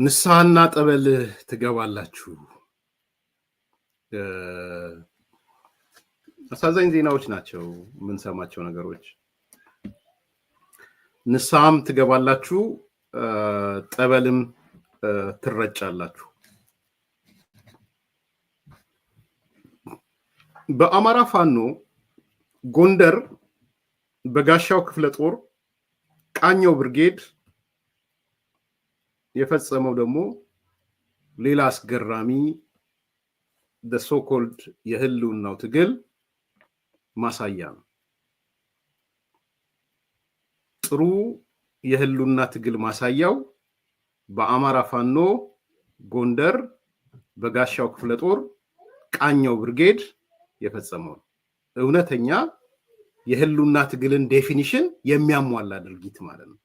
ንስሐና ጠበል ትገባላችሁ። አሳዛኝ ዜናዎች ናቸው የምንሰማቸው ነገሮች። ንስሐም ትገባላችሁ፣ ጠበልም ትረጫላችሁ። በአማራ ፋኖ ጎንደር በጋሻው ክፍለ ጦር ቃኘው ብርጌድ የፈጸመው ደግሞ ሌላ አስገራሚ ሶኮልድ የህልውናው ትግል ማሳያ ነው። ጥሩ የህልውና ትግል ማሳያው በአማራ ፋኖ ጎንደር በጋሻው ክፍለ ጦር ቃኘው ብርጌድ የፈጸመው እውነተኛ የህልውና ትግልን ዴፊኒሽን የሚያሟላ ድርጊት ማለት ነው።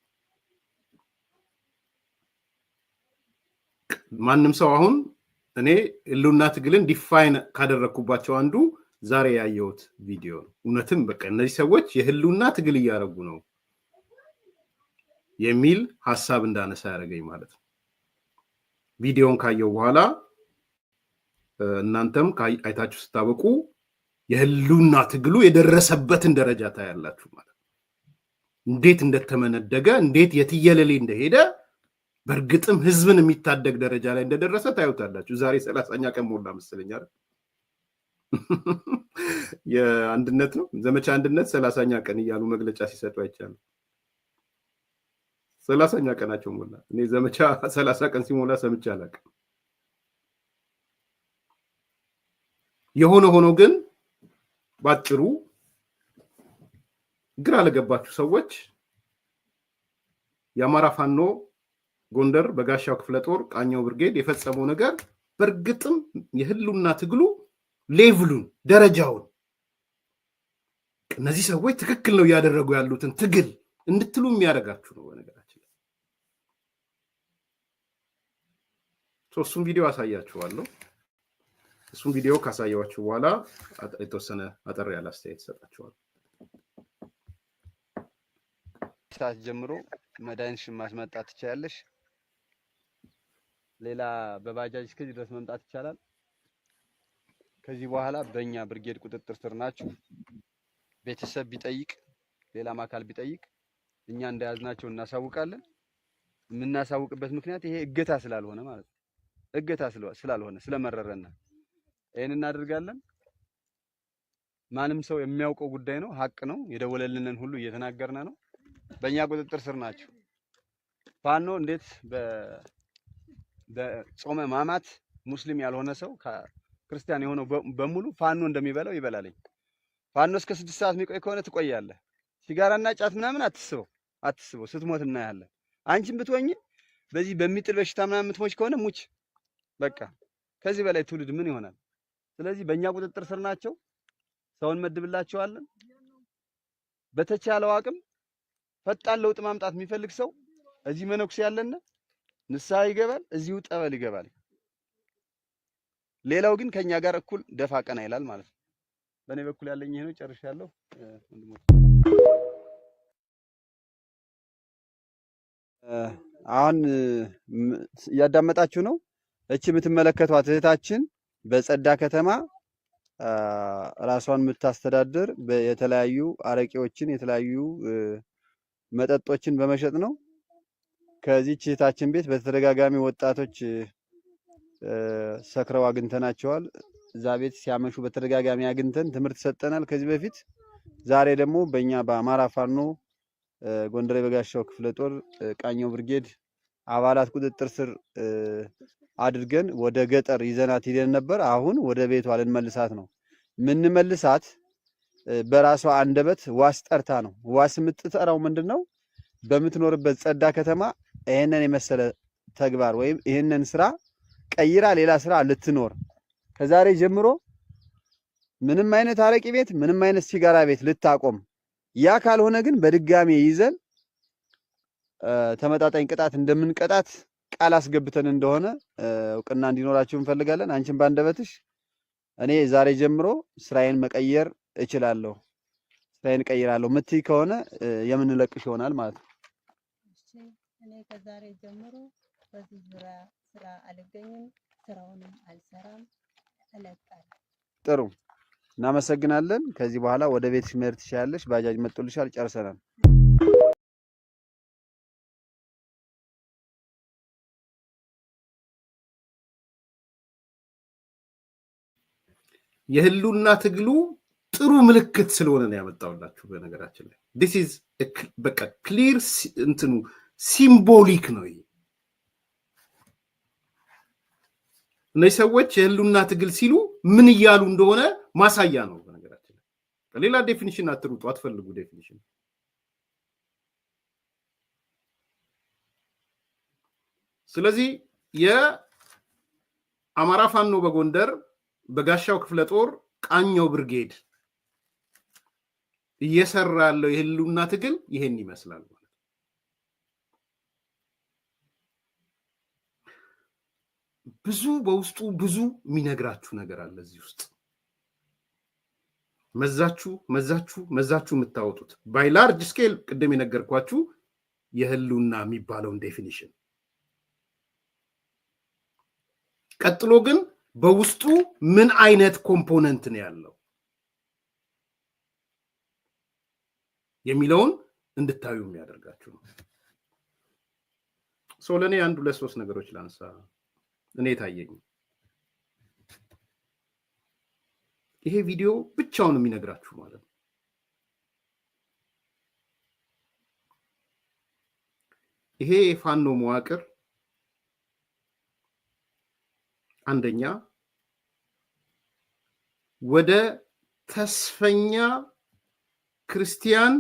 ማንም ሰው አሁን እኔ ህልውና ትግልን ዲፋይን ካደረኩባቸው አንዱ ዛሬ ያየሁት ቪዲዮ ነው። እውነትም በቃ እነዚህ ሰዎች የህልውና ትግል እያደረጉ ነው የሚል ሐሳብ እንዳነሳ ያደረገኝ ማለት ነው። ቪዲዮን ካየው በኋላ እናንተም አይታችሁ ስታበቁ የህልውና ትግሉ የደረሰበትን ደረጃ ታያላችሁ ማለት ነው። እንዴት እንደተመነደገ፣ እንዴት የትየለሌ እንደሄደ በእርግጥም ህዝብን የሚታደግ ደረጃ ላይ እንደደረሰ ታዩታላችሁ። ዛሬ 30ኛ ቀን ሞላ መሰለኝ አይደል? የአንድነት ነው ዘመቻ አንድነት 30ኛ ቀን እያሉ መግለጫ ሲሰጡ አይቻልም። 30ኛ ቀናቸው ሞላ። እኔ ዘመቻ 30 ቀን ሲሞላ ሰምቼ አላውቅም። የሆነ ሆኖ ግን ባጭሩ ግራ ለገባችሁ ሰዎች የአማራ ፋኖ ጎንደር በጋሻው ክፍለ ጦር ቃኘው ብርጌድ የፈጸመው ነገር በእርግጥም የህልውና ትግሉ ሌቭሉን ደረጃውን እነዚህ ሰዎች ትክክል ነው ያደረጉ ያሉትን ትግል እንድትሉ የሚያደርጋችሁ ነው። በነገራችን ላይ እሱን ቪዲዮ አሳያችኋለሁ። እሱን ቪዲዮ ካሳያችሁ በኋላ የተወሰነ አጠር ያለ አስተያየት ሰጣችኋለሁ። ሰዓት ጀምሮ መድኃኒትሽን ማስመጣት ትችያለሽ። ሌላ በባጃጅ እስከዚህ ድረስ መምጣት ይቻላል። ከዚህ በኋላ በእኛ ብርጌድ ቁጥጥር ስር ናችሁ። ቤተሰብ ቢጠይቅ ሌላም አካል ቢጠይቅ እኛ እንደያዝናቸው እናሳውቃለን። የምናሳውቅበት ምክንያት ይሄ እገታ ስላልሆነ ማለት ነው። እገታ ስላልሆነ ስለመረረና ይሄን እናደርጋለን። ማንም ሰው የሚያውቀው ጉዳይ ነው፣ ሀቅ ነው። የደወለልንን ሁሉ እየተናገርና ነው። በእኛ ቁጥጥር ስር ናቸው። ፋኖ እንዴት በጾመ ማማት ሙስሊም ያልሆነ ሰው ክርስቲያን የሆነው በሙሉ ፋኖ እንደሚበላው ይበላልኝ። ፋኖ እስከ 6 ሰዓት የሚቆይ ከሆነ ትቆያለህ። ሲጋራና ጫት ምናምን አትስበው ስትሞት እናያለን። አንቺም ብትወኝ በዚህ በሚጥል በሽታ ምናምን የምትሞች ከሆነ ሙች። በቃ ከዚህ በላይ ትውልድ ምን ይሆናል? ስለዚህ በእኛ ቁጥጥር ስር ናቸው። ሰውን መድብላቸዋለን። በተቻለው አቅም ፈጣን ለውጥ ማምጣት የሚፈልግ ሰው እዚህ መነኩስ ያለና ንስሐ ይገባል፣ እዚሁ ጠበል ይገባል። ሌላው ግን ከኛ ጋር እኩል ደፋ ቀና ይላል ማለት ነው። በእኔ በኩል ያለኝ ይሄ ነው። ጨርሻለሁ። ወንድሞች አሁን እያዳመጣችሁ ነው። እቺ የምትመለከቷት እህታችን በጸዳ ከተማ ራሷን የምታስተዳድር የተለያዩ አረቄዎችን የተለያዩ መጠጦችን በመሸጥ ነው። ከዚህ እህታችን ቤት በተደጋጋሚ ወጣቶች ሰክረው አግኝተናቸዋል። እዛ ቤት ሲያመሹ በተደጋጋሚ አግኝተን ትምህርት ሰጠናል ከዚህ በፊት። ዛሬ ደግሞ በእኛ በአማራ ፋኖ ጎንደር በጋሻው ክፍለ ጦር ቃኘው ብርጌድ አባላት ቁጥጥር ስር አድርገን ወደ ገጠር ይዘናት ሄደን ነበር። አሁን ወደ ቤቷ ልንመልሳት ነው። ምንመልሳት በራሷ አንደበት ዋስ ጠርታ ነው። ዋስ የምትጠራው ምንድነው? በምትኖርበት ጸዳ ከተማ ይሄንን የመሰለ ተግባር ወይም ይሄንን ስራ ቀይራ ሌላ ስራ ልትኖር ከዛሬ ጀምሮ ምንም አይነት አረቂ ቤት ምንም አይነት ሲጋራ ቤት ልታቆም፣ ያ ካልሆነ ግን በድጋሚ ይዘን ተመጣጣኝ ቅጣት እንደምንቀጣት ቃል አስገብተን እንደሆነ እውቅና እንዲኖራችሁ እንፈልጋለን። አንቺም ባንደበትሽ እኔ ዛሬ ጀምሮ ስራዬን መቀየር እችላለሁ፣ ስራዬን ቀይራለሁ ምትይ ከሆነ የምንለቅሽ ይሆናል ማለት ነው። እኔ ከዛሬ ጀምሮ በዚህ ዙሪያ ስራ አልገኝም፣ ስራውንም አልሰራም፣ እለቃለሁ። ጥሩ እናመሰግናለን። ከዚህ በኋላ ወደ ቤትሽ መሄድ ትችያለሽ። ባጃጅ መጥቶልሻል። ጨርሰናል። የህሉና ትግሉ ጥሩ ምልክት ስለሆነ ነው ያመጣውላችሁ። በነገራችን ላይ this is በቃ ክሊር እንትኑ ሲምቦሊክ ነው። እነዚህ ሰዎች የህሉና ትግል ሲሉ ምን እያሉ እንደሆነ ማሳያ ነው። በነገራችን ላይ ሌላ ዴፊኒሽን አትሩጡ፣ አትፈልጉ ዴፊኒሽን። ስለዚህ የአማራ ፋኖ በጎንደር በጋሻው ክፍለ ጦር ቃኘው ብርጌድ እየሰራ ያለው የህሉና ትግል ይሄን ይመስላል ማለት ነው። ብዙ በውስጡ ብዙ የሚነግራችሁ ነገር አለ እዚህ ውስጥ መዛችሁ የምታወጡት ባይ ላርጅ ስኬል ቅድም የነገርኳችሁ የህሉና የሚባለውን ዴፊኒሽን ቀጥሎ ግን በውስጡ ምን አይነት ኮምፖነንት ነው ያለው የሚለውን እንድታዩ የሚያደርጋችሁ ነው። ለኔ አንድ ሁለት ሶስት ነገሮች ላንሳ እኔ ታየኝ። ይሄ ቪዲዮ ብቻውን የሚነግራችሁ ማለት ነው ይሄ የፋኖ መዋቅር አንደኛ ወደ ተስፈኛ ክርስቲያን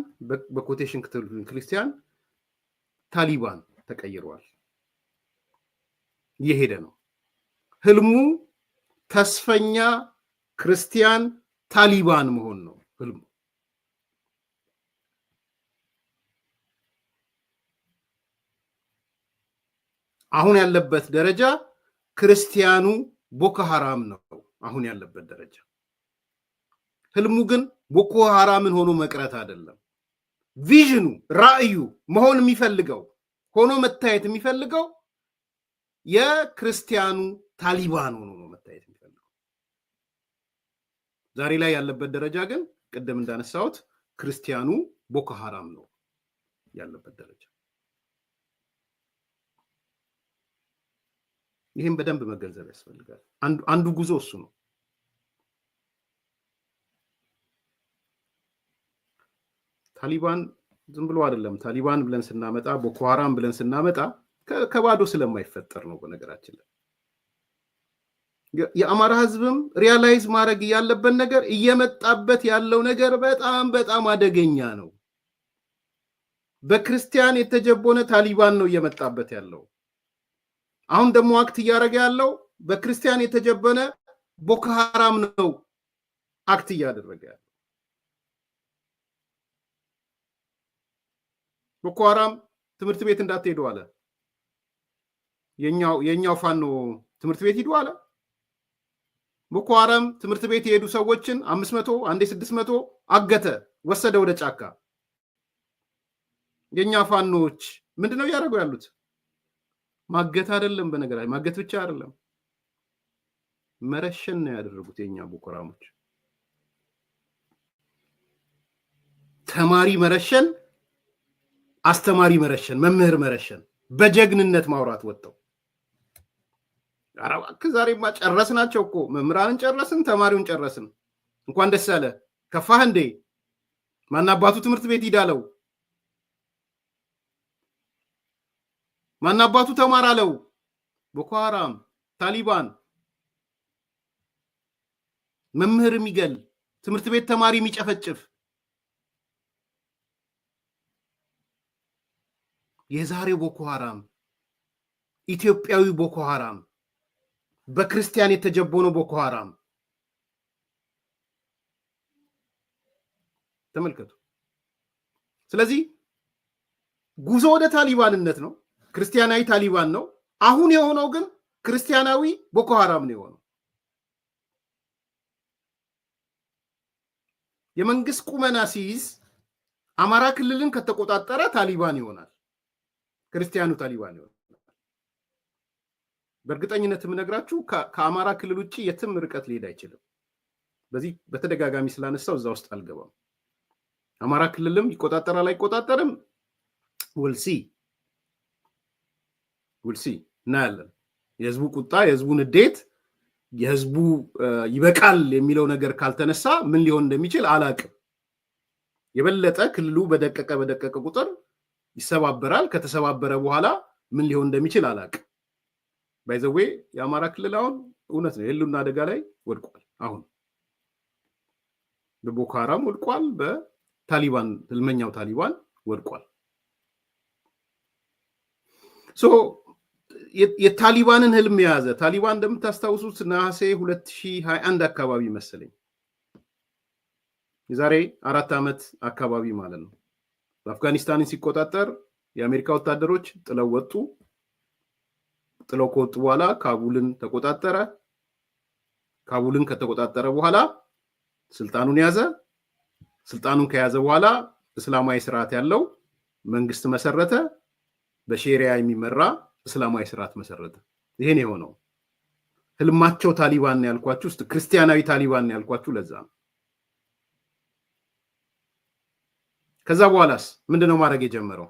በኮቴሽን ክርስቲያን ታሊባን ተቀይሯል። እየሄደ ነው። ህልሙ ተስፈኛ ክርስቲያን ታሊባን መሆን ነው ህልሙ። አሁን ያለበት ደረጃ ክርስቲያኑ ቦኮ ሐራም ነው አሁን ያለበት ደረጃ። ህልሙ ግን ቦኮ ሐራምን ሆኖ መቅረት አይደለም። ቪዥኑ ራእዩ መሆን የሚፈልገው ሆኖ መታየት የሚፈልገው የክርስቲያኑ ታሊባን ሆኖ ነው መታየት የሚፈልገው። ዛሬ ላይ ያለበት ደረጃ ግን ቅድም እንዳነሳሁት ክርስቲያኑ ቦኮ ሐራም ነው ያለበት ደረጃ። ይህም በደንብ መገንዘብ ያስፈልጋል። አንዱ ጉዞ እሱ ነው። ታሊባን ዝም ብሎ አይደለም። ታሊባን ብለን ስናመጣ ቦኮ ሐራም ብለን ስናመጣ ከባዶ ስለማይፈጠር ነው። በነገራችን ላይ የአማራ ህዝብም ሪያላይዝ ማድረግ ያለበት ነገር እየመጣበት ያለው ነገር በጣም በጣም አደገኛ ነው። በክርስቲያን የተጀቦነ ታሊባን ነው እየመጣበት ያለው። አሁን ደግሞ አክት እያደረገ ያለው በክርስቲያን የተጀበነ ቦኮ ሐራም ነው አክት እያደረገ ያለው። ቦኮ ሐራም ትምህርት ቤት እንዳትሄዱ አለ። የኛው ፋኖ ትምህርት ቤት ሂዱ አለ። ቦኮ ሐራም ትምህርት ቤት የሄዱ ሰዎችን 500 አንዴ 600 አገተ፣ ወሰደ ወደ ጫካ። የኛ ፋኖች ምንድነው እያደረጉ ያሉት? ማገት አይደለም። በነገራችን ማገት ብቻ አይደለም፣ መረሸን ነው ያደረጉት። የኛ ቦኮ ሐራሞች ተማሪ መረሸን፣ አስተማሪ መረሸን፣ መምህር መረሸን፣ በጀግንነት ማውራት ወጥተው አራባክ ዛሬማ ጨረስናቸው እኮ መምህራንን ጨረስን፣ ተማሪውን ጨረስን። እንኳን ደስ ያለ ከፋህ እንዴ ማናባቱ ትምህርት ቤት ይዳለው ማናባቱ ተማር አለው። ቦኮ ሐራም ታሊባን መምህር የሚገል ትምህርት ቤት ተማሪ የሚጨፈጭፍ የዛሬው ቦኮ ሐራም ኢትዮጵያዊ ቦኮ ሐራም በክርስቲያን የተጀቦነው ቦኮ ሐራም ተመልከቱ። ስለዚህ ጉዞ ወደ ታሊባንነት ነው። ክርስቲያናዊ ታሊባን ነው። አሁን የሆነው ግን ክርስቲያናዊ ቦኮ ሐራም ነው የሆነው። የመንግስት ቁመና ሲይዝ አማራ ክልልን ከተቆጣጠረ ታሊባን ይሆናል፣ ክርስቲያኑ ታሊባን ይሆናል። በእርግጠኝነት የምነግራችሁ ከአማራ ክልል ውጭ የትም ርቀት ሊሄድ አይችልም። በዚህ በተደጋጋሚ ስላነሳው እዛ ውስጥ አልገባም። አማራ ክልልም ይቆጣጠራል አይቆጣጠርም ውልሲ እናያለን። የህዝቡ ቁጣ፣ የህዝቡ ንዴት፣ የህዝቡ ይበቃል የሚለው ነገር ካልተነሳ ምን ሊሆን እንደሚችል አላቅም። የበለጠ ክልሉ በደቀቀ ቁጥር ይሰባበራል። ከተሰባበረ በኋላ ምን ሊሆን እንደሚችል አላቅም። ባይዘዌ የአማራ ክልል አሁን እውነት ነው የህልውና አደጋ ላይ ወድቋል። አሁን በቦኮ ሃራም ወድቋል፣ በታሊባን ህልመኛው ታሊባን ወድቋል። ሶ የታሊባንን ህልም የያዘ ታሊባን እንደምታስታውሱት ነሐሴ 2021 አካባቢ መሰለኝ የዛሬ 4 ዓመት አካባቢ ማለት ነው አፍጋኒስታንን ሲቆጣጠር የአሜሪካ ወታደሮች ጥለው ወጡ። ጥለው ከወጡ በኋላ ካቡልን ተቆጣጠረ። ካቡልን ከተቆጣጠረ በኋላ ስልጣኑን ያዘ። ስልጣኑን ከያዘ በኋላ እስላማዊ ስርዓት ያለው መንግስት መሰረተ። በሼሪያ የሚመራ እስላማዊ ስርዓት መሰረተ። ይሄን የሆነው ህልማቸው ታሊባን ያልኳችሁ ውስጥ ክርስቲያናዊ ታሊባን ያልኳችሁ ለዛ ነው። ከዛ በኋላስ ምንድነው ማድረግ የጀመረው?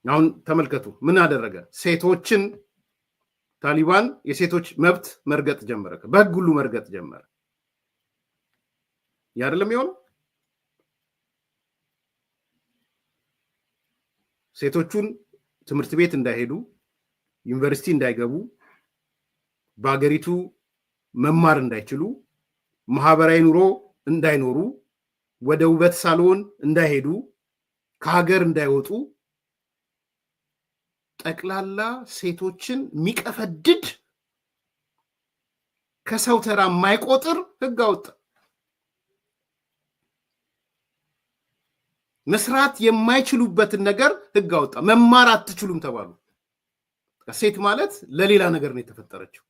አሁን ተመልከቱ ምን አደረገ? ሴቶችን ታሊባን የሴቶች መብት መርገጥ ጀመረ። በህግ ሁሉ መርገጥ ጀመረ። ያደለም ይሆን ሴቶቹን ትምህርት ቤት እንዳይሄዱ፣ ዩኒቨርሲቲ እንዳይገቡ፣ በአገሪቱ መማር እንዳይችሉ፣ ማህበራዊ ኑሮ እንዳይኖሩ፣ ወደ ውበት ሳሎን እንዳይሄዱ፣ ከሀገር እንዳይወጡ ጠቅላላ ሴቶችን የሚቀፈድድ ከሰው ተራ የማይቆጥር ህግ አወጣ። መስራት የማይችሉበትን ነገር ህግ አወጣ። መማር አትችሉም ተባሉ። ሴት ማለት ለሌላ ነገር ነው የተፈጠረችው።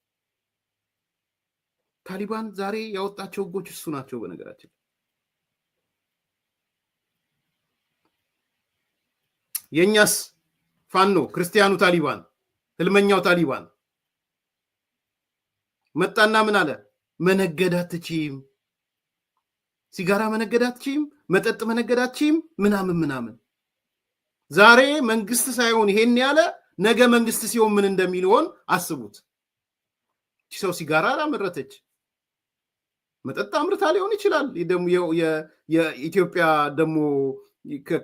ታሊባን ዛሬ ያወጣቸው ህጎች እሱ ናቸው። በነገራችን የኛስ ፋኖ ክርስቲያኑ ታሊባን ህልመኛው ታሊባን መጣና ምን አለ? መነገድ አትችይም፣ ሲጋራ መነገድ አትችይም፣ መጠጥ መነገድ አትችይም ምናምን። ዛሬ መንግስት ሳይሆን ይሄን ያለ ነገ መንግስት ሲሆን ምን እንደሚሆን አስቡት። ሰው ሲጋራ አላመረተች፣ መጠጥ አምርታ ሊሆን ይችላል። ደግሞ የኢትዮጵያ ደግሞ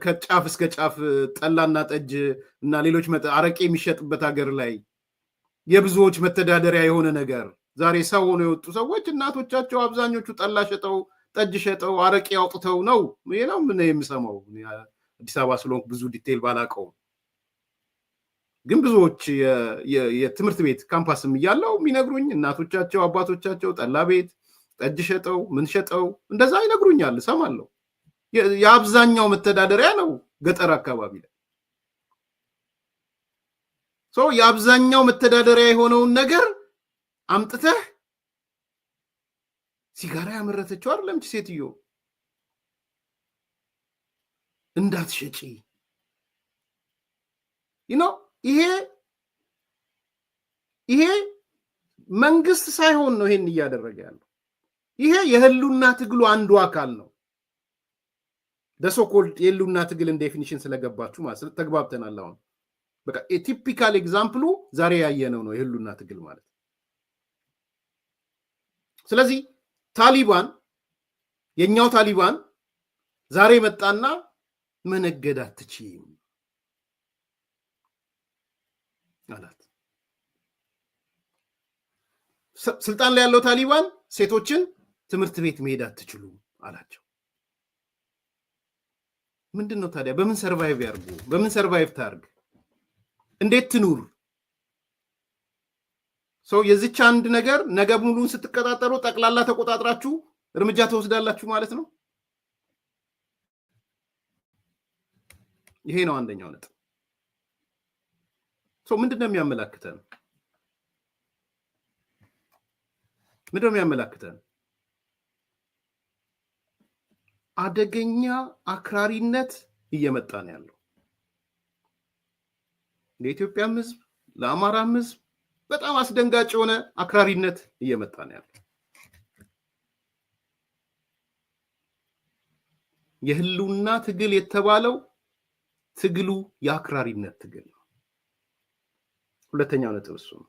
ከጫፍ እስከ ጫፍ ጠላና ጠጅ እና ሌሎች አረቄ የሚሸጥበት ሀገር ላይ የብዙዎች መተዳደሪያ የሆነ ነገር ዛሬ ሰው ሆኖ የወጡ ሰዎች እናቶቻቸው አብዛኞቹ ጠላ ሸጠው ጠጅ ሸጠው አረቄ አውጥተው ነው። ይሄ ነው ምን የምሰማው። አዲስ አበባ ስለሆንኩ ብዙ ዲቴል ባላቀው፣ ግን ብዙዎች የትምህርት ቤት ካምፓስም እያለው የሚነግሩኝ እናቶቻቸው አባቶቻቸው ጠላ ቤት ጠጅ ሸጠው ምን ሸጠው እንደዛ ይነግሩኛል፣ እሰማለሁ። የአብዛኛው መተዳደሪያ ነው ገጠር አካባቢ ላይ። የአብዛኛው መተዳደሪያ የሆነውን ነገር አምጥተህ ሲጋራ ያመረተችው አይደለም ሴትዮ እንዳትሸጪ ይሄ መንግስት ሳይሆን ነው ይሄን እያደረገ ያለው። ይሄ የህልውና ትግሉ አንዱ አካል ነው። ደሶኮልድ የህልውና ትግልን ዴፊኒሽን ስለገባችሁ ማለት ተግባብተናል። አሁን በቃ ቲፒካል ኤግዛምፕሉ ዛሬ ያየነው ነው የህልውና ትግል ማለት። ስለዚህ ታሊባን የኛው ታሊባን ዛሬ መጣና መነገድ አትችይም አላት። ስልጣን ላይ ያለው ታሊባን ሴቶችን ትምህርት ቤት መሄድ አትችሉም አላቸው። ምንድን ነው ታዲያ? በምን ሰርቫይቭ ያርጉ? በምን ሰርቫይቭ ታርግ? እንዴት ትኑር? የዚች አንድ ነገር ነገ ሙሉን ስትቀጣጠሩ ጠቅላላ ተቆጣጥራችሁ እርምጃ ተወስዳላችሁ ማለት ነው። ይሄ ነው አንደኛው ነጥብ። ምንድነው የሚያመላክተን? ምንድነው የሚያመላክተን? አደገኛ አክራሪነት እየመጣ ነው ያለው። ለኢትዮጵያም ህዝብ ለአማራም ህዝብ በጣም አስደንጋጭ የሆነ አክራሪነት እየመጣ ነው ያለው። የህልውና ትግል የተባለው ትግሉ የአክራሪነት ትግል ነው። ሁለተኛው ነጥብ እሱ ነው።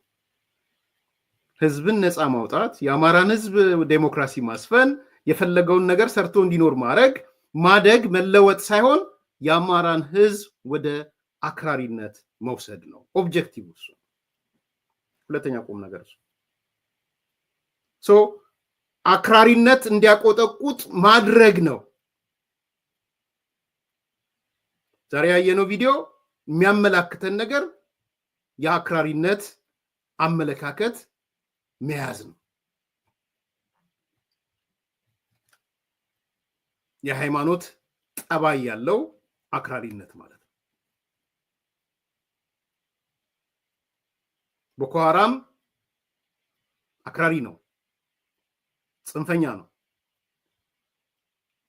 ህዝብን ነፃ ማውጣት፣ የአማራን ህዝብ ዴሞክራሲ ማስፈን፣ የፈለገውን ነገር ሰርቶ እንዲኖር ማድረግ፣ ማደግ፣ መለወጥ ሳይሆን የአማራን ህዝብ ወደ አክራሪነት መውሰድ ነው ኦብጀክቲቭ እሱ። ሁለተኛ ቁም ነገር እሱ አክራሪነት እንዲያቆጠቁጥ ማድረግ ነው። ዛሬ ያየነው ቪዲዮ የሚያመላክተን ነገር የአክራሪነት አመለካከት መያዝ ነው። የሃይማኖት ጠባይ ያለው አክራሪነት ማለት ነው። ቦኮ ሃራም አክራሪ ነው፣ ጽንፈኛ ነው፣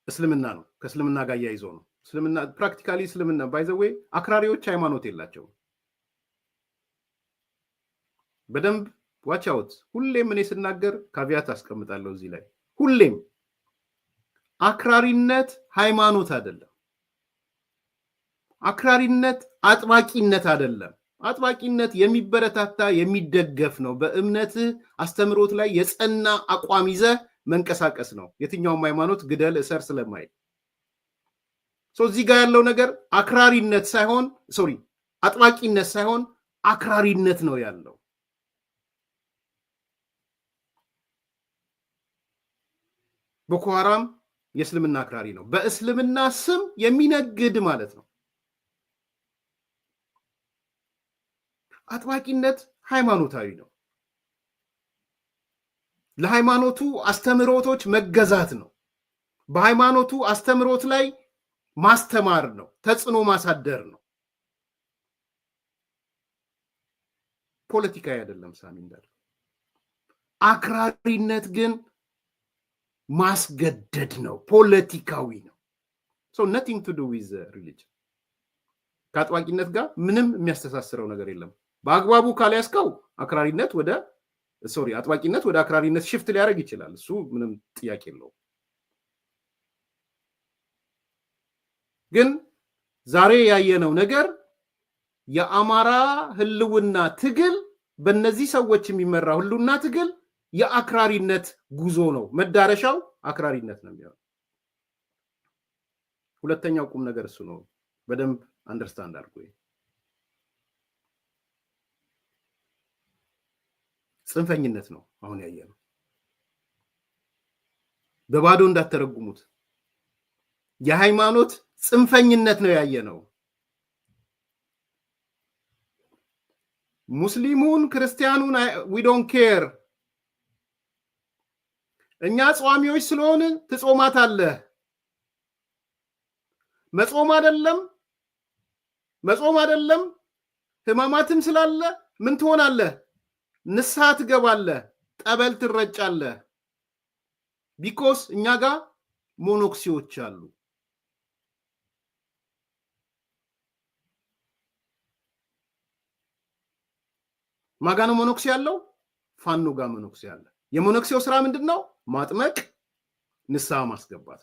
እስልምና ነው፣ ከእስልምና ጋር ያይዞ ነው። እስልምና ፕራክቲካሊ እስልምና ባይ ዘ ዌይ አክራሪዎች ሃይማኖት የላቸውም። በደንብ ዋች አውት። ሁሌም እኔ ስናገር ካቪያት አስቀምጣለሁ እዚህ ላይ። ሁሌም አክራሪነት ሃይማኖት አይደለም። አክራሪነት አጥባቂነት አይደለም። አጥባቂነት የሚበረታታ የሚደገፍ ነው። በእምነትህ አስተምሮት ላይ የጸና አቋም ይዘህ መንቀሳቀስ ነው። የትኛውም ሃይማኖት ግደል እሰር ስለማይል እዚህ ጋር ያለው ነገር አክራሪነት ሳይሆን አጥባቂነት ሳይሆን አክራሪነት ነው ያለው። ቦኮ ሃራም የእስልምና አክራሪ ነው። በእስልምና ስም የሚነግድ ማለት ነው። አጥባቂነት ሃይማኖታዊ ነው። ለሃይማኖቱ አስተምሮቶች መገዛት ነው። በሃይማኖቱ አስተምሮት ላይ ማስተማር ነው። ተጽዕኖ ማሳደር ነው። ፖለቲካዊ አይደለም። ሳሚ እንዳለው አክራሪነት ግን ማስገደድ ነው፣ ፖለቲካዊ ነው። nothing to do with religion። ከአጥባቂነት ጋር ምንም የሚያስተሳስረው ነገር የለም። በአግባቡ ካልያዝከው አክራሪነት ወደ አጥባቂነት ወደ አክራሪነት ሽፍት ሊያደርግ ይችላል። እሱ ምንም ጥያቄ የለውም። ግን ዛሬ ያየነው ነገር የአማራ ህልውና ትግል በእነዚህ ሰዎች የሚመራ ህልውና ትግል የአክራሪነት ጉዞ ነው። መዳረሻው አክራሪነት ነው የሚሆነው። ሁለተኛው ቁም ነገር እሱ ነው። በደንብ አንደርስታንድ አድርጎ ጽንፈኝነት ነው አሁን ያየነው። በባዶ እንዳትተረጉሙት። የሃይማኖት ጽንፈኝነት ነው ያየነው። ሙስሊሙን ክርስቲያኑን we don't care። እኛ ጾሚዎች ስለሆነ ትጾማታለህ። መጾም አይደለም ህማማትም ስላለ ምን ትሆናለህ? ንስሐ ትገባለህ፣ ጠበል ትረጫለህ። ቢኮስ እኛ ጋር ሞኖክሲዎች አሉ። ማጋነ ሞኖክሲ ያለው ፋኖ ጋር ሞኖክሲ አለ። የሞኖክሲው ስራ ምንድነው? ማጥመቅ፣ ንስሐ ማስገባት።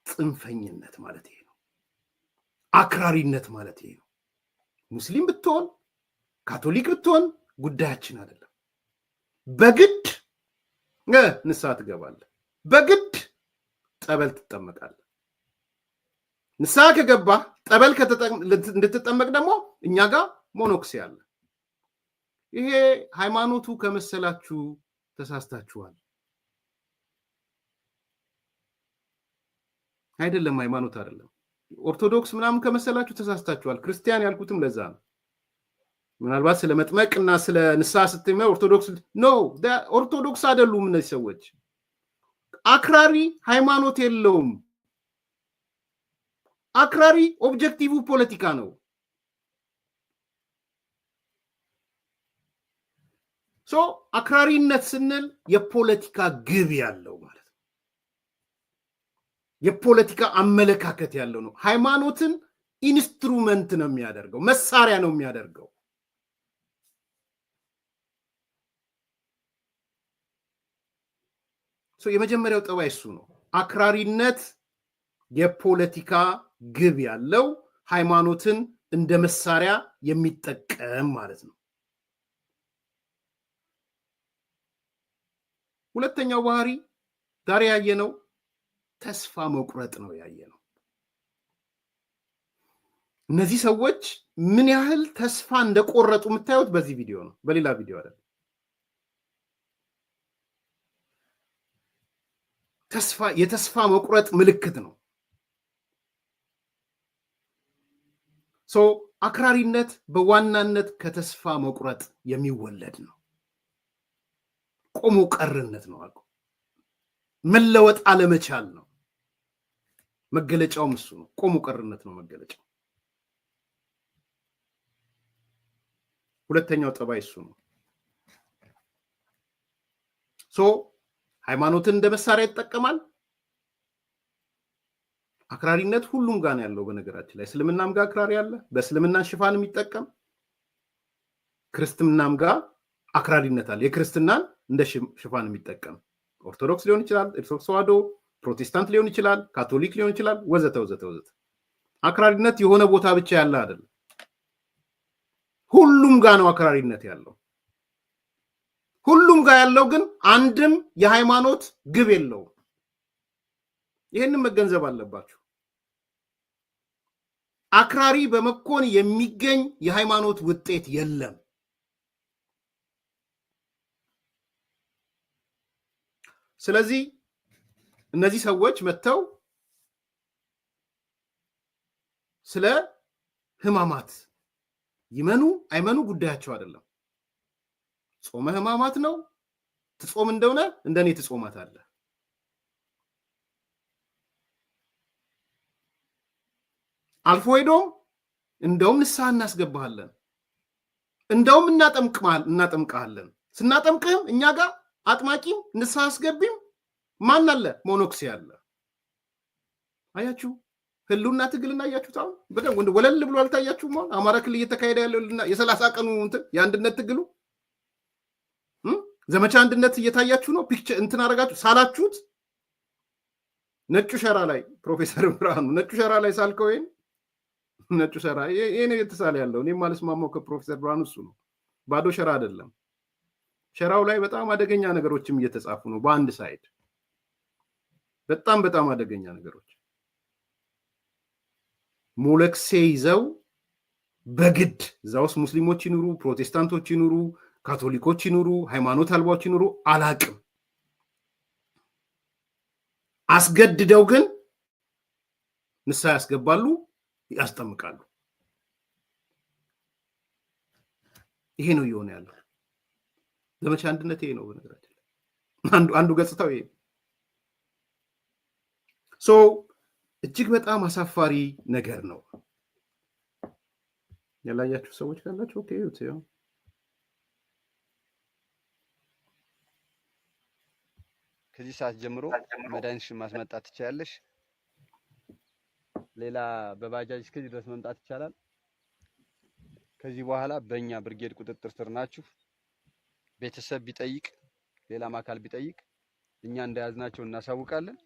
ጽንፈኝነት ማለት ይሄ ነው። አክራሪነት ማለት ይሄ ነው። ሙስሊም ብትሆን ካቶሊክ ብትሆን ጉዳያችን አይደለም። በግድ ንስሐ ትገባለህ፣ በግድ ጠበል ትጠመቃለህ። ንስሐ ከገባህ ጠበል እንድትጠመቅ ደግሞ እኛ ጋር ሞኖክሲ አለ። ይሄ ሃይማኖቱ ከመሰላችሁ ተሳስታችኋል። አይደለም፣ ሃይማኖት አይደለም። ኦርቶዶክስ ምናምን ከመሰላችሁ ተሳስታችኋል። ክርስቲያን ያልኩትም ለዛ ነው። ምናልባት ስለ መጥመቅና ስለ ንስሐ ስትመ ኦርቶዶክስ አይደሉም እነዚህ ሰዎች። አክራሪ ሃይማኖት የለውም። አክራሪ ኦብጀክቲቭ ፖለቲካ ነው። አክራሪነት ስንል የፖለቲካ ግብ ያለው ማለት ነው። የፖለቲካ አመለካከት ያለው ነው። ሃይማኖትን ኢንስትሩመንት ነው የሚያደርገው፣ መሳሪያ ነው የሚያደርገው። የመጀመሪያው ጠባይ እሱ ነው። አክራሪነት የፖለቲካ ግብ ያለው ሃይማኖትን እንደ መሳሪያ የሚጠቀም ማለት ነው። ሁለተኛው ባህሪ ዛሬ ያየነው ተስፋ መቁረጥ ነው ያየነው። እነዚህ ሰዎች ምን ያህል ተስፋ እንደቆረጡ የምታዩት በዚህ ቪዲዮ ነው፣ በሌላ ቪዲዮ አይደለም። የተስፋ መቁረጥ ምልክት ነው። አክራሪነት በዋናነት ከተስፋ መቁረጥ የሚወለድ ነው። ቆሞ ቀርነት ነው። መለወጥ አለመቻል ነው መገለጫውም እሱ ነው። ቆሞ ቀርነት ነው መገለጫው። ሁለተኛው ጠባይ እሱ ነው። ሃይማኖትን እንደ መሳሪያ ይጠቀማል። አክራሪነት ሁሉም ጋር ነው ያለው። በነገራችን ላይ እስልምናም ጋር አክራሪ አለ፣ በእስልምና ሽፋን የሚጠቀም ክርስትናም ጋር አክራሪነት አለ። የክርስትናን እንደ ሽፋን የሚጠቀም ኦርቶዶክስ ሊሆን ይችላል፣ ኦርቶዶክስ ተዋህዶ፣ ፕሮቴስታንት ሊሆን ይችላል፣ ካቶሊክ ሊሆን ይችላል፣ ወዘተ ወዘተ ወዘተ። አክራሪነት የሆነ ቦታ ብቻ ያለ አይደለም። ሁሉም ጋር ነው አክራሪነት ያለው። ሁሉም ጋር ያለው ግን አንድም የሃይማኖት ግብ የለውም። ይህንን መገንዘብ አለባችሁ። አክራሪ በመኮን የሚገኝ የሃይማኖት ውጤት የለም። ስለዚህ እነዚህ ሰዎች መጥተው ስለ ሕማማት ይመኑ አይመኑ ጉዳያቸው አይደለም። ጾመ ሕማማት ነው። ትጾም እንደሆነ እንደኔ ትጾማታለህ። አልፎ ሄዶም እንደውም ንስሐ እናስገባሃለን፣ እንደውም እናጠምቅሃለን። ስናጠምቅህም እኛ ጋር አጥማቂም ንስሐ አስገቢም ማን አለ? ሞኖክሴ አለ። አያችሁ ህልውና ትግልና አያችሁት። አሁን በደንብ ወለል ብሎ አልታያችሁም? አሁን አማራ ክልል እየተካሄደ ያለው የ30 ቀኑ የአንድነት ትግሉ ዘመቻ አንድነት እየታያችሁ ነው። ፒክቸር እንትን አደረጋችሁ፣ ሳላችሁት። ነጩ ሸራ ላይ ፕሮፌሰር ብርሃኑ ነጩ ሸራ ላይ ሳልከው ይሄን ነጩ ሸራ ይሄ ነው የተሳለ ያለው። እኔም ማለስማማው ከፕሮፌሰር ብርሃኑ እሱ ነው። ባዶ ሸራ አይደለም። ሸራው ላይ በጣም አደገኛ ነገሮችም እየተጻፉ ነው። በአንድ ሳይድ በጣም አደገኛ ነገሮች ሞለክሴ ይዘው በግድ እዛ ውስጥ ሙስሊሞች ይኑሩ፣ ፕሮቴስታንቶች ይኑሩ፣ ካቶሊኮች ይኑሩ፣ ሃይማኖት አልባዎች ይኑሩ አላቅም፣ አስገድደው ግን ንስሐ ያስገባሉ፣ ያስጠምቃሉ። ይሄ ነው እየሆነ ያለው። ዘመቻ አንድነት ይሄ ነው። በነገራችን አንዱ ገጽታው ይሄ እጅግ በጣም አሳፋሪ ነገር ነው። ያላያችሁ ሰዎች ካላችሁ ኦኬ ዩት ያው ከዚህ ሰዓት ጀምሮ መድኃኒትሽን ማስመጣት ትችያለሽ። ሌላ በባጃጅ እስከዚህ ድረስ መምጣት ይቻላል። ከዚህ በኋላ በእኛ ብርጌድ ቁጥጥር ስር ናችሁ። ቤተሰብ ቢጠይቅ ሌላም አካል ቢጠይቅ እኛ እንደያዝናቸው እናሳውቃለን።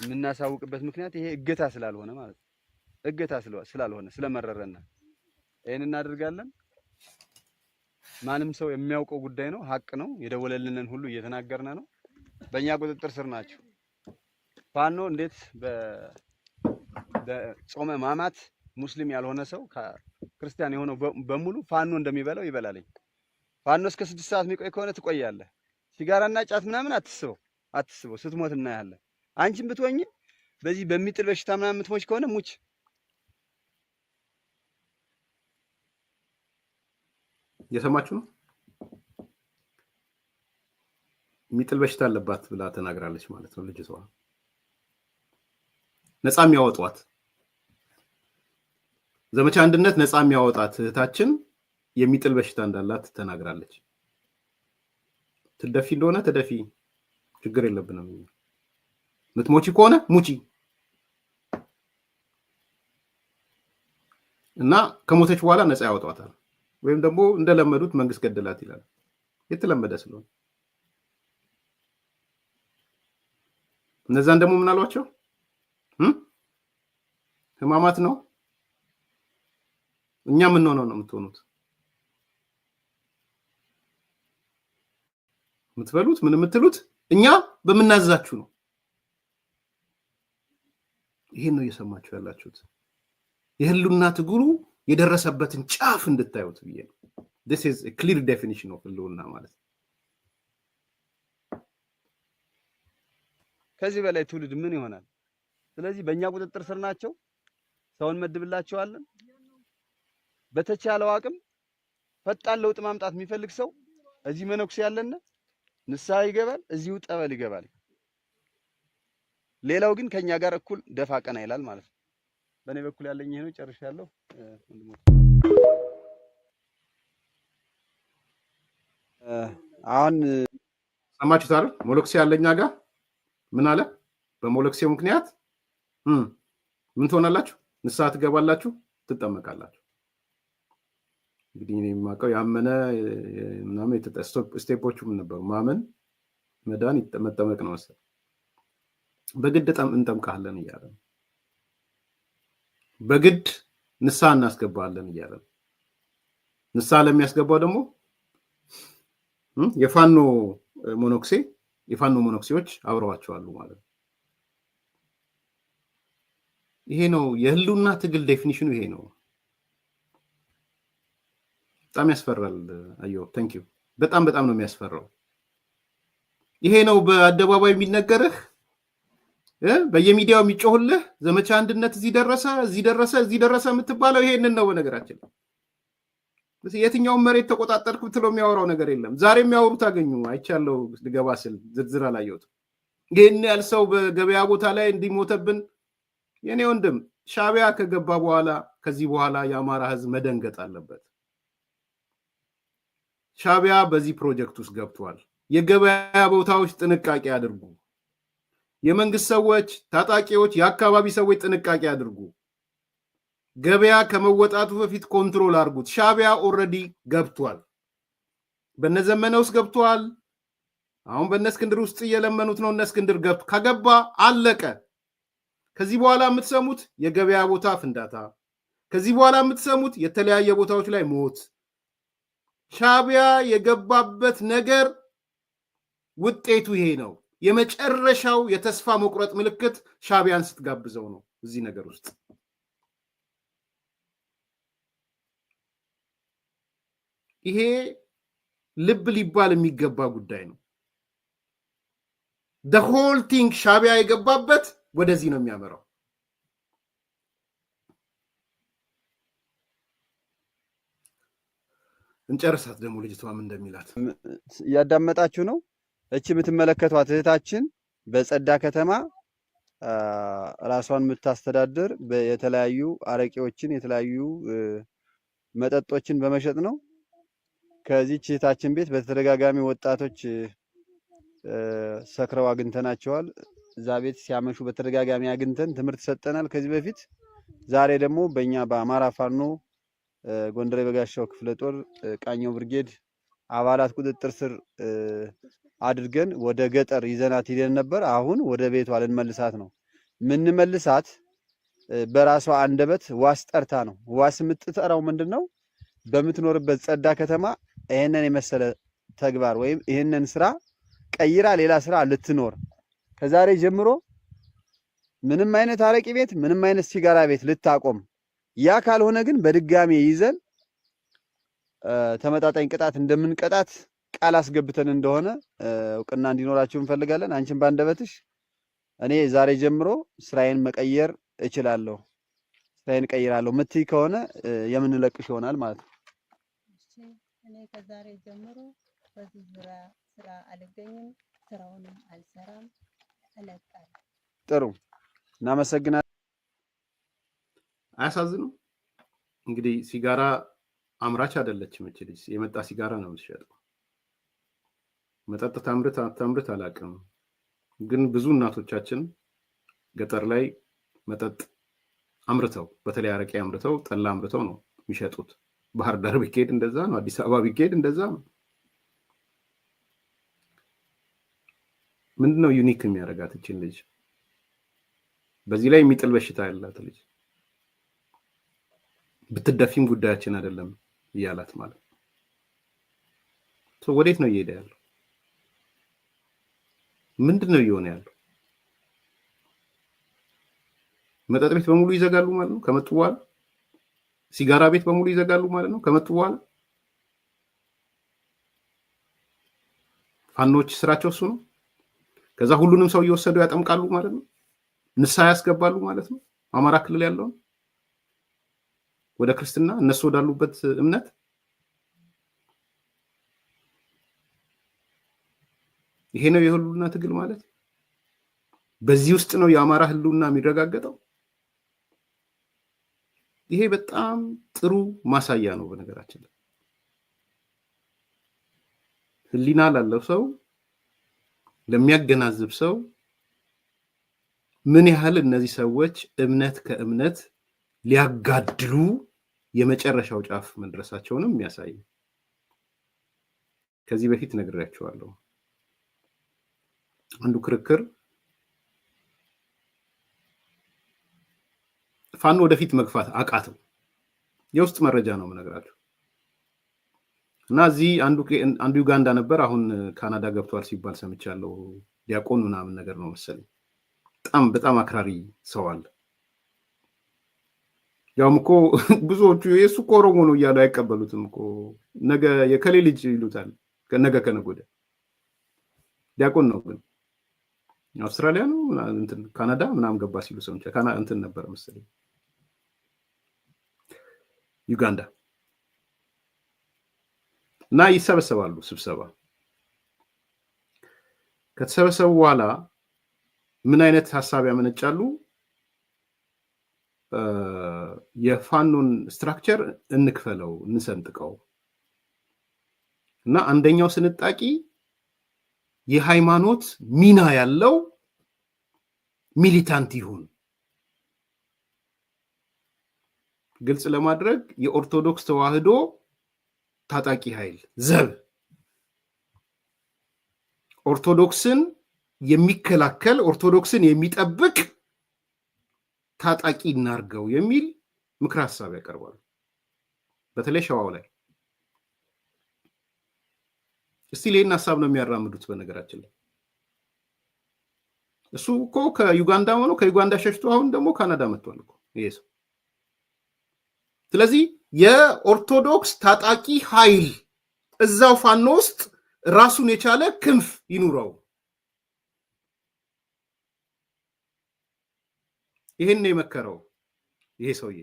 የምናሳውቅበት ምክንያት ይሄ እገታ ስላልሆነ ማለት ነው። እገታ ስላልሆነ ስለመረረና ይሄን እናደርጋለን። ማንም ሰው የሚያውቀው ጉዳይ ነው፣ ሀቅ ነው። የደወለልንን ሁሉ እየተናገርነ ነው። በእኛ ቁጥጥር ስር ናችሁ። ፋኖ እንዴት በጾመ ሕማማት ሙስሊም ያልሆነ ሰው ክርስቲያን የሆነው በሙሉ ፋኖ እንደሚበላው ይበላልኝ። ፋኖ እስከ 6 ሰዓት የሚቆይ ከሆነ ትቆያለህ። ሲጋራና ጫት ምናምን አትስበው፣ ስትሞት እናያለን። አንቺም ብትወኝ በዚህ በሚጥል በሽታ ምናምን የምትሞች ከሆነ ሙች። እየሰማችሁ ነው። የሚጥል በሽታ አለባት ብላ ተናግራለች ማለት ነው። ልጅቷ ነፃ የሚያወጧት ዘመቻ አንድነት ነፃ የሚያወጣት እህታችን የሚጥል በሽታ እንዳላት ተናግራለች። ትደፊ እንደሆነ ተደፊ፣ ችግር የለብንም። ምትሞቺ ከሆነ ሙቺ። እና ከሞተች በኋላ ነፃ ያወጣታል ወይም ደግሞ እንደለመዱት መንግስት ገደላት ይላል። የተለመደ ስለሆነ እነዛን ደግሞ ምን አሏቸው? ህማማት ነው እኛ ምን ሆነው ነው የምትሆኑት? የምትበሉት ምን የምትሉት እኛ በመናዛችሁ ነው። ይሄን ነው እየሰማችሁ ያላችሁት። የህልውና ትግሉ የደረሰበትን ጫፍ እንድታዩት ብዬ ነው። this is a clear definition of ህልውና ማለት ነው። ከዚህ በላይ ትውልድ ምን ይሆናል? ስለዚህ በእኛ ቁጥጥር ስር ናቸው። ሰውን መድብላቸዋለን። በተቻለው አቅም ፈጣን ለውጥ ማምጣት የሚፈልግ ሰው እዚህ መነኩሴ ያለና ንስሐ ይገባል፣ እዚሁ ጠበል ይገባል። ሌላው ግን ከኛ ጋር እኩል ደፋ ቀና ይላል ማለት ነው። በእኔ በኩል ያለኝ ይሄ ነው። ጨርሻለሁ። አሁን ሰማችሁት አይደል? ሞሎክሴ ያለኛ ጋር ምን አለ? በሞሎክሴው ምክንያት ምን ትሆናላችሁ? ንስሐ ትገባላችሁ፣ ትጠመቃላችሁ። እንግዲህ እኔ የማውቀው ያመነ ምናምን ስቴፖቹ ምን ነበሩ? ማመን፣ መዳን፣ መጠመቅ ነው መሰለኝ። በግድ እንጠምቃለን እያለ ነው። በግድ ንስሐ እናስገባለን እያለ ነው። ንስሐ ለሚያስገባው ደግሞ የፋኖ ሞኖክሴዎች አብረዋቸዋሉ ማለት ነው። ይሄ ነው የህልውና ትግል ዴፊኒሽኑ። ይሄ ነው። በጣም ያስፈራል። አዮ ታንክ ዩ። በጣም ነው የሚያስፈራው። ይሄ ነው በአደባባይ የሚነገርህ፣ በየሚዲያው የሚጮህልህ ዘመቻ አንድነት እዚህ ደረሰ የምትባለው ይሄንን ነው። በነገራችን የትኛውን መሬት ተቆጣጠርክ ብትለው የሚያወራው ነገር የለም። ዛሬ የሚያወሩት አገኙ አይቻለው። ልገባ ስል ዝርዝር አላየሁትም። ይህን ያህል ሰው በገበያ ቦታ ላይ እንዲሞተብን የኔ ወንድም ሻዕቢያ ከገባ በኋላ ከዚህ በኋላ የአማራ ህዝብ መደንገጥ አለበት። ሻዕቢያ በዚህ ፕሮጀክት ውስጥ ገብቷል። የገበያ ቦታዎች ጥንቃቄ አድርጉ። የመንግስት ሰዎች፣ ታጣቂዎች፣ የአካባቢ ሰዎች ጥንቃቄ አድርጉ። ገበያ ከመወጣቱ በፊት ኮንትሮል አድርጉት። ሻዕቢያ ኦልሬዲ ገብቷል። በነዘመነ ውስጥ ገብቷል። አሁን በነስክንድር ውስጥ እየለመኑት ነው። እነስክንድር ከገባ አለቀ። ከዚህ በኋላ የምትሰሙት የገበያ ቦታ ፍንዳታ፣ ከዚህ በኋላ የምትሰሙት የተለያየ ቦታዎች ላይ ሞት። ሻዕቢያ የገባበት ነገር ውጤቱ ይሄ ነው። የመጨረሻው የተስፋ መቁረጥ ምልክት ሻዕቢያን ስትጋብዘው ነው። እዚህ ነገር ውስጥ ይሄ ልብ ሊባል የሚገባ ጉዳይ ነው። the whole thing ሻዕቢያ የገባበት ወደዚህ ነው የሚያመራው። እንጨርሳት ደግሞ ልጅቷም እንደሚላት እያዳመጣችሁ ነው። እቺ የምትመለከቷት እህታችን በጸዳ ከተማ ራሷን የምታስተዳድር የተለያዩ አረቄዎችን የተለያዩ መጠጦችን በመሸጥ ነው። ከዚህች እህታችን ቤት በተደጋጋሚ ወጣቶች ሰክረው አግኝተናቸዋል። እዛ ቤት ሲያመሹ በተደጋጋሚ አግኝተን ትምህርት ሰጠናል ከዚህ በፊት። ዛሬ ደግሞ በእኛ በአማራ ፋኖ ጎንደር የበጋሻው ክፍለ ጦር ቃኘው ብርጌድ አባላት ቁጥጥር ስር አድርገን ወደ ገጠር ይዘናት ሄደን ነበር። አሁን ወደ ቤቷ ልንመልሳት ነው። ምንመልሳት በራሷ አንደበት ዋስ ጠርታ ነው። ዋስ የምትጠራው ምንድነው? በምትኖርበት ጸዳ ከተማ ይሄንን የመሰለ ተግባር ወይም ይሄንን ስራ ቀይራ ሌላ ስራ ልትኖር ከዛሬ ጀምሮ ምንም አይነት አረቂ ቤት ምንም አይነት ሲጋራ ቤት ልታቆም፣ ያ ካልሆነ ግን በድጋሚ ይዘን ተመጣጣኝ ቅጣት እንደምንቀጣት ቃል አስገብተን እንደሆነ እውቅና እንዲኖራችሁ እንፈልጋለን። አንቺን ባንደበትሽ እኔ ዛሬ ጀምሮ ስራዬን መቀየር እችላለሁ፣ ስራዬን ቀይራለሁ ምትይ ከሆነ የምንለቅሽ ይሆናል ማለት ነው። እኔ ከዛሬ ጀምሮ በዚህ ስራ አልገኝም፣ ስራውንም አልሰራም፣ እለቃለሁ። ጥሩ እናመሰግናለን። አያሳዝንም? እንግዲህ ሲጋራ አምራች አይደለችም እቺ ልጅ። የመጣ ሲጋራ ነው የምትሸጠው። መጠጥ ታምርት አላውቅም፣ ግን ብዙ እናቶቻችን ገጠር ላይ መጠጥ አምርተው በተለይ አረቄ አምርተው ጠላ አምርተው ነው የሚሸጡት። ባህር ዳር ቢኬድ እንደዛ ነው፣ አዲስ አበባ ቢኬድ እንደዛ ነው። ምንድነው ዩኒክ የሚያደርጋት እችን ልጅ? በዚህ ላይ የሚጥል በሽታ ያላት ልጅ ብትደፊም ጉዳያችን አይደለም እያላት ማለት ነው። ወዴት ነው እየሄደ ያለው? ምንድነው እየሆነ ያለው? መጠጥ ቤት በሙሉ ይዘጋሉ ማለት ነው ከመጡ በኋላ። ሲጋራ ቤት በሙሉ ይዘጋሉ ማለት ነው ከመጡ በኋላ። ፋኖች ስራቸው እሱ ነው። ከዛ ሁሉንም ሰው እየወሰዱ ያጠምቃሉ ማለት ነው። ንስሐ ያስገባሉ ማለት ነው። አማራ ክልል ያለውን ወደ ክርስትና እነሱ ወዳሉበት እምነት። ይሄ ነው የህልውና ትግል ማለት። በዚህ ውስጥ ነው የአማራ ህልውና የሚረጋገጠው። ይሄ በጣም ጥሩ ማሳያ ነው። በነገራችን ላይ ህሊና ላለው ሰው፣ ለሚያገናዝብ ሰው ምን ያህል እነዚህ ሰዎች እምነት ከእምነት ሊያጋድሉ የመጨረሻው ጫፍ መድረሳቸውንም የሚያሳይ። ከዚህ በፊት ነግሬያቸዋለሁ። አንዱ ክርክር ፋኖ ወደፊት መግፋት አቃተው። የውስጥ መረጃ ነው የምነግራችሁ። እና እዚህ አንዱ ዩጋንዳ ነበር፣ አሁን ካናዳ ገብቷል ሲባል ሰምቻለሁ። ዲያቆን ምናምን ነገር ነው መሰለኝ። በጣም አክራሪ ሰው አለ። ያውም እኮ ብዙዎቹ የሱ እኮ ኦሮሞ ነው እያሉ አይቀበሉትም እኮ። ነገ የከሌ ልጅ ይሉታል። ነገ ከነገ ወዲያ ዲያቆን ነው ግን አውስትራሊያ ነው እንትን ካናዳ ምናምን ገባ ሲሉ ሰምቼ እንትን ነበር መሰለኝ ዩጋንዳ። እና ይሰበሰባሉ። ስብሰባ ከተሰበሰቡ በኋላ ምን አይነት ሐሳብ ያመነጫሉ? የፋኖን ስትራክቸር እንክፈለው፣ እንሰንጥቀው እና አንደኛው ስንጣቂ የሃይማኖት ሚና ያለው ሚሊታንት ይሁን። ግልጽ ለማድረግ የኦርቶዶክስ ተዋህዶ ታጣቂ ኃይል ዘብ ኦርቶዶክስን የሚከላከል ኦርቶዶክስን የሚጠብቅ ታጣቂ እናርገው የሚል ምክር ሐሳብ ያቀርባሉ። በተለይ ሸዋው ላይ እስቲ ይሄን ሐሳብ ነው የሚያራምዱት። በነገራችን ላይ እሱ እኮ ከዩጋንዳ ሆኖ ከዩጋንዳ ሸሽቶ አሁን ደግሞ ካናዳ መጥቷል እኮ ይሄ ሰው። ስለዚህ የኦርቶዶክስ ታጣቂ ኃይል እዛው ፋኖ ውስጥ ራሱን የቻለ ክንፍ ይኑረው። ይሄን ነው የመከረው ይሄ ሰውዬ።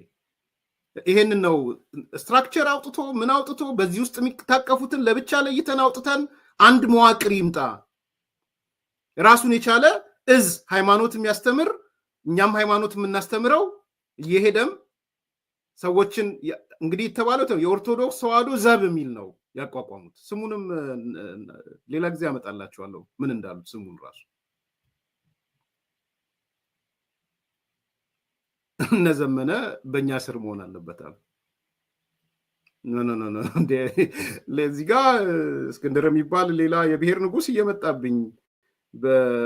ይሄንን ነው ስትራክቸር አውጥቶ ምን አውጥቶ በዚህ ውስጥ የሚታቀፉትን ለብቻ ለይተን አውጥተን አንድ መዋቅር ይምጣ፣ ራሱን የቻለ እዝ ሃይማኖት የሚያስተምር እኛም ሃይማኖት የምናስተምረው እየሄደም ሰዎችን እንግዲህ የተባለው የኦርቶዶክስ ተዋህዶ ዘብ የሚል ነው ያቋቋሙት። ስሙንም ሌላ ጊዜ አመጣላችኋለሁ ምን እንዳሉት ስሙን ራሱ እነዘመነ በእኛ ስር መሆን አለበታል። ኖ ለዚህ ጋር እስክንድር የሚባል ሌላ የብሔር ንጉስ እየመጣብኝ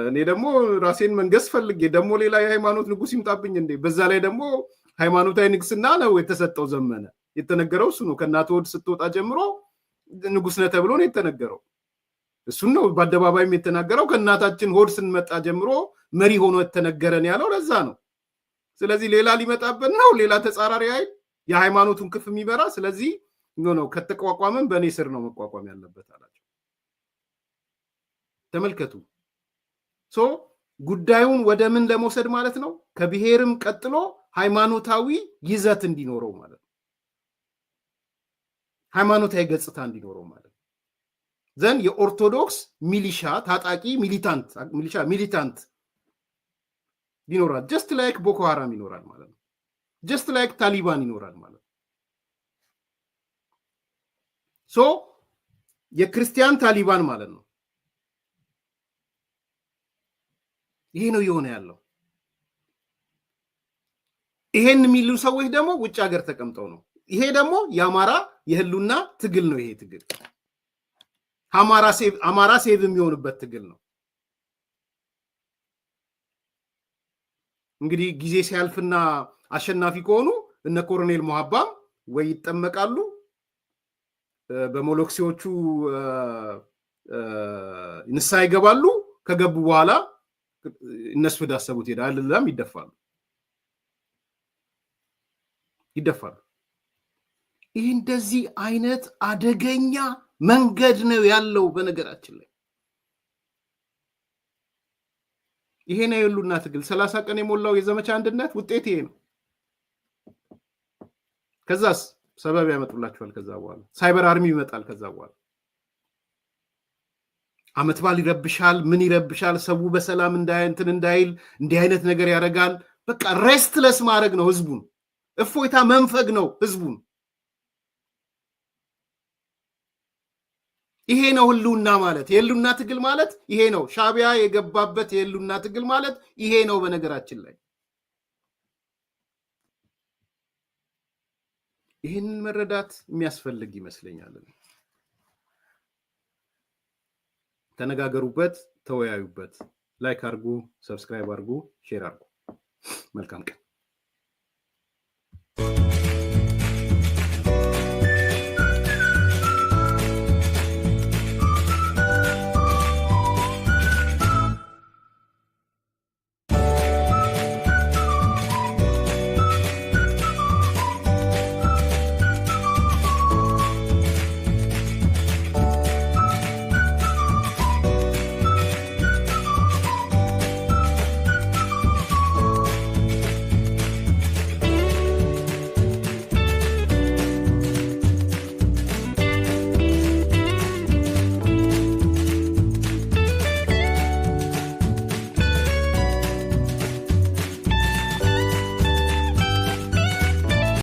እኔ ደግሞ ራሴን መንገስ ፈልጌ ደግሞ ሌላ የሃይማኖት ንጉስ ይምጣብኝ እንዴ? በዛ ላይ ደግሞ ሃይማኖታዊ ንግስና ነው የተሰጠው። ዘመነ የተነገረው እሱ ነው። ከእናቱ ሆድ ስትወጣ ጀምሮ ንጉስ ነህ ተብሎ ነው የተነገረው። እሱን ነው በአደባባይም የተናገረው። ከእናታችን ሆድ ስንመጣ ጀምሮ መሪ ሆኖ የተነገረን ያለው ለዛ ነው። ስለዚህ ሌላ ሊመጣበት ነው፣ ሌላ ተጻራሪ ኃይል የሃይማኖቱን ክፍ የሚመራ። ስለዚህ ነው ከተቋቋመን በእኔ ስር ነው መቋቋም ያለበት አላቸው። ተመልከቱ። ጉዳዩን ወደ ምን ለመውሰድ ማለት ነው? ከብሔርም ቀጥሎ ሃይማኖታዊ ይዘት እንዲኖረው ማለት ነው። ሃይማኖታዊ ገጽታ እንዲኖረው ማለት ነው። ዘንድ የኦርቶዶክስ ሚሊሻ ታጣቂ ሚሊታንት ይኖራል። ጀስት ላይክ ቦኮ ሃራም ይኖራል ማለት ነው። ጀስት ላይክ ታሊባን ይኖራል ማለት ነው። የክርስቲያን ታሊባን ማለት ነው። ይሄ ነው የሆነ ያለው። ይሄን የሚሉ ሰዎች ደግሞ ውጭ ሀገር ተቀምጠው ነው። ይሄ ደግሞ የአማራ የህሉና ትግል ነው። ይሄ ትግል አማራ ሴቭ የሚሆንበት ትግል ነው። እንግዲህ ጊዜ ሲያልፍና አሸናፊ ከሆኑ እነ ኮሎኔል ሙሐባም ወይ ይጠመቃሉ በሞሎክሲዎቹ ንስሐ ይገባሉ። ከገቡ በኋላ እነሱ ወዳሰቡት ሄዳል ለለም ይደፋሉ። ይህ እንደዚህ አይነት አደገኛ መንገድ ነው ያለው። በነገራችን ላይ ይሄ ነው የህሉና ትግል 30 ቀን የሞላው የዘመቻ አንድነት ውጤት ይሄ ነው። ከዛስ ሰበብ ያመጡላችኋል። ከዛ በኋላ ሳይበር አርሚ ይመጣል። ከዛ በኋላ አመት በዓል ይረብሻል፣ ምን ይረብሻል፣ ሰው በሰላም እንዳይል እንዲህ አይነት ነገር ያደርጋል። በቃ ሬስትለስ ማድረግ ነው ህዝቡን፣ እፎይታ መንፈግ ነው ህዝቡን። ይሄ ነው ህልውና ማለት፣ የህልውና ትግል ማለት ይሄ ነው። ሻዕቢያ የገባበት የህልውና ትግል ማለት ይሄ ነው። በነገራችን ላይ ይህንን መረዳት የሚያስፈልግ ይመስለኛል። ተነጋገሩበት፣ ተወያዩበት። ላይክ አድርጉ፣ ሰብስክራይብ አድርጉ፣ ሼር አድርጉ። መልካም ቀን።